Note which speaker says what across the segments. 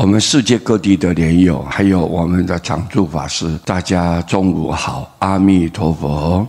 Speaker 1: 我们世界各地的莲友，还有我们的常住法师，大家中午好，阿弥陀佛。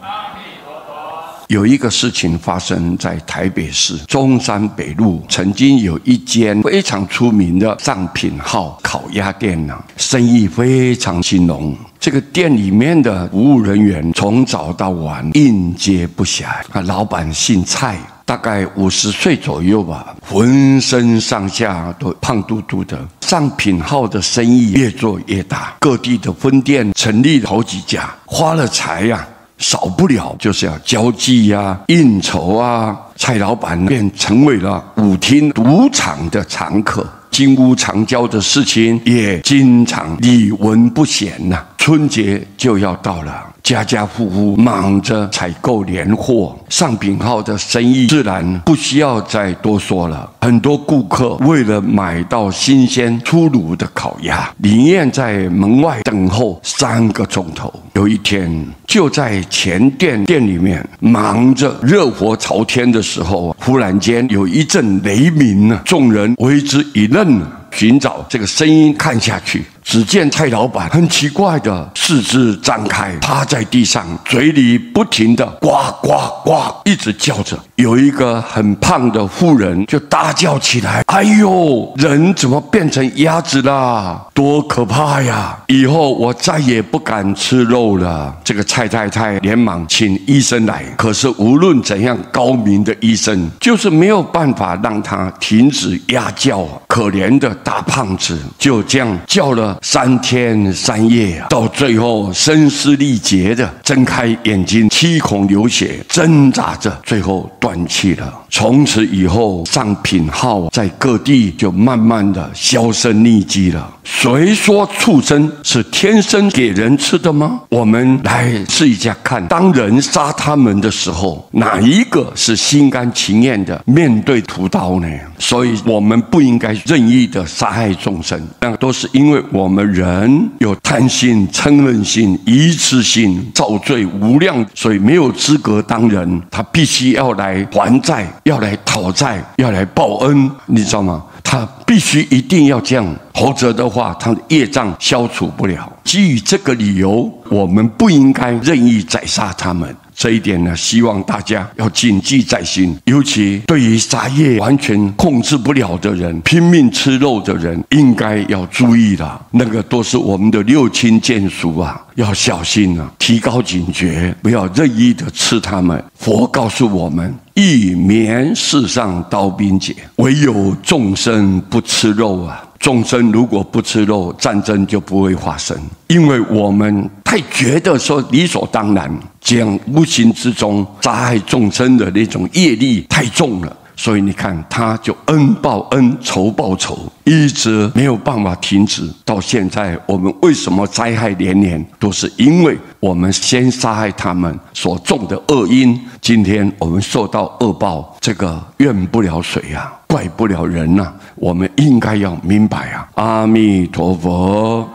Speaker 1: 有一个事情发生在台北市中山北路，曾经有一间非常出名的上品号烤鸭店呢，生意非常兴隆。这个店里面的服务人员从早到晚应接不暇。老板姓蔡，大概50岁左右吧，浑身上下都胖嘟嘟的。上品号的生意越做越大，各地的分店成立了好几家，花了财呀。少不了就是要交际啊、应酬啊，蔡老板便成为了舞厅赌场的常客，金屋藏娇的事情也经常理闻不鲜呐。春节就要到了，家家户户忙着采购年货，上品号的生意自然不需要再多说了。很多顾客为了买到新鲜出炉的烤鸭，宁愿在门外等候3个钟头。有一天，就在前店里面忙着热火朝天的时候，忽然间有一阵雷鸣啊，众人为之一愣，寻找这个声音看下去，只见蔡老板很奇怪的四肢张开，趴在地上，嘴里不停的呱呱呱一直叫着。有一个很胖的妇人就大叫起来：“哎呦，人怎么变成鸭子啦？多可怕呀！以后我再也不敢吃肉了。”这个蔡太太连忙请医生来，可是无论怎样高明的医生，就是没有办法让他停止鸭叫。可怜的大胖子就这样叫了3天3夜啊，到最后声嘶力竭的睁开眼睛，七孔流血，挣扎着，最后断气了。从此以后，上品号在各地就慢慢的销声匿迹了。谁说畜生是天生给人吃的吗？我们来试一下看，当人杀他们的时候，哪一个是心甘情愿的面对屠刀呢？所以我们不应该任意的杀害众生，那都是因为我们人有贪心、嗔恨心、愚痴心，造罪无量，所以没有资格当人。他必须要来还债，要来讨债，要来报恩，你知道吗？他必须一定要这样，否则的话，他的业障消除不了。基于这个理由，我们不应该任意宰杀他们。这一点呢，希望大家要谨记在心。尤其对于杀业完全控制不了的人，拼命吃肉的人，应该要注意了。那个都是我们的六亲眷属啊，要小心啊，提高警觉，不要任意的吃他们。佛告诉我们：欲免世上刀兵劫，唯有众生不吃肉啊。众生如果不吃肉，战争就不会发生。因为我们太觉得说理所当然，这样无形之中杀害众生的那种业力太重了。所以你看，他就恩报恩，仇报仇，一直没有办法停止。到现在，我们为什么灾害连连，都是因为我们先杀害他们所种的恶因。今天我们受到恶报，这个怨不了谁啊，怪不了人啊。我们应该要明白啊，阿弥陀佛。